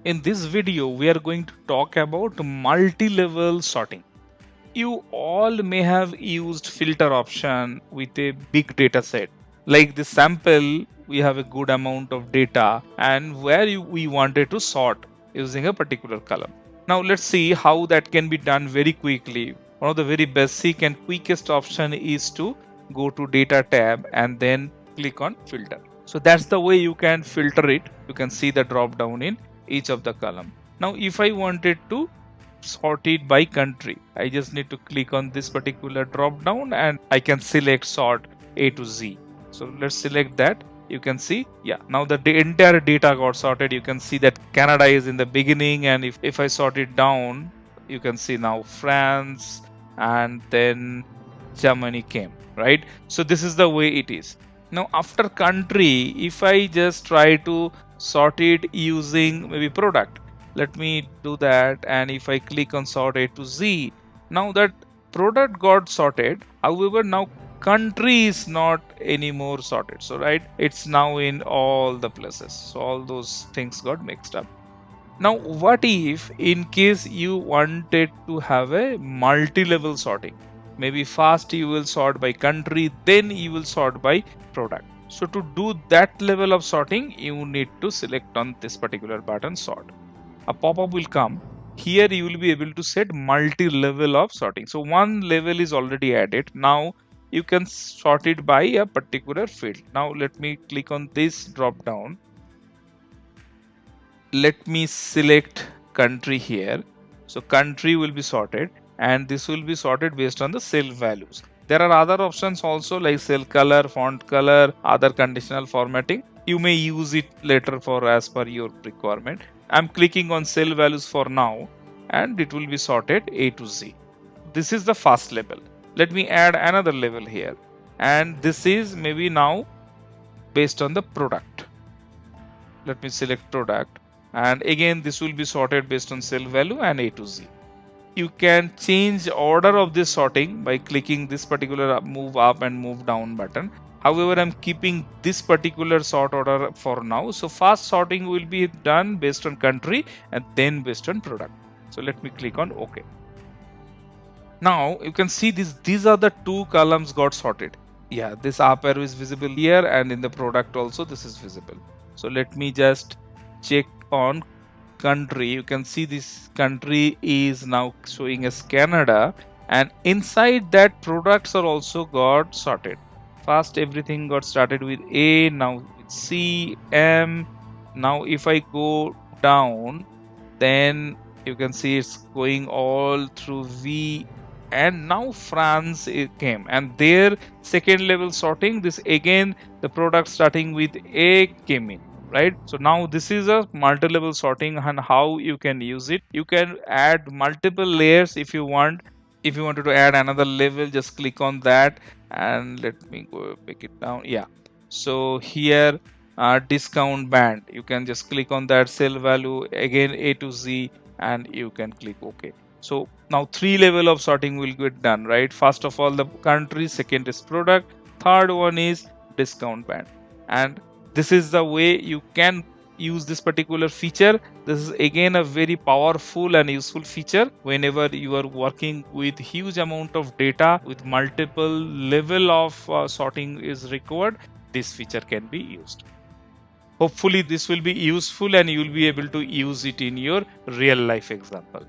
In this video, we are going to talk about multi-level sorting. You all may have used filter option with a big data set. Like the sample, we have a good amount of data and where we wanted to sort using a particular column. Now let's see how that can be done very quickly. One of the very basic and quickest option is to go to data tab and then click on filter. So that's the way you can filter it. You can see the drop down in each of the column. Now if I wanted to sort it by country, I just need to click on this particular drop down and I can select sort A to Z. So let's select that. You can see, yeah, now the entire data got sorted. You can see that Canada is in the beginning, and if I sort it down, you can see now France and then Germany came, right? So this is the way it is. Now after country, if I just try to sort it using maybe product, let me do that, and if I click on sort A to Z, now that product got sorted. However, now country is not anymore sorted. So right, it's now in all the places. So all those things got mixed up. Now what if in case you wanted to have a multi-level sorting? Maybe first you will sort by country, then you will sort by product. So to do that level of sorting, you need to select on this particular button, sort. A pop-up will come. Here you will be able to set multi-level of sorting. So one level is already added. Now you can sort it by a particular field. Now let me click on this drop down. Let me select country here. So country will be sorted, and this will be sorted based on the cell values. There are other options also like cell color, font color, other conditional formatting. You may use it later for as per your requirement. I'm clicking on cell values for now, and it will be sorted A to Z. This is the first level. Let me add another level here, and this is maybe now based on the product. Let me select product, and again this will be sorted based on cell value and A to Z. You can change order of this sorting by clicking this particular move up and move down button. However, I'm keeping this particular sort order for now. So fast sorting will be done based on country and then based on product. So let me click on OK. Now you can see these are the two columns got sorted. Yeah, this up arrow is visible here, and in the product also this is visible. So let me just check on country. You can see this country is now showing as Canada, and inside that products are also got sorted. First everything got started with A, now with C, M. Now if I go down, then you can see it's going all through V, and now France came, and their second level sorting, this again the product starting with A came in, right? So now this is a multi-level sorting, and how you can use it. You can add multiple layers if you want. If you wanted to add another level, just click on that, and let me go pick it down. Yeah, so here discount band, you can just click on that cell value again A to Z, and you can click OK. So now three level of sorting will get done, right? First of all the country, second is product, third one is discount band. And this is the way you can use this particular feature. This is again a very powerful and useful feature whenever you are working with huge amount of data with multiple level of sorting is required. This feature can be used. Hopefully this will be useful and you will be able to use it in your real life example.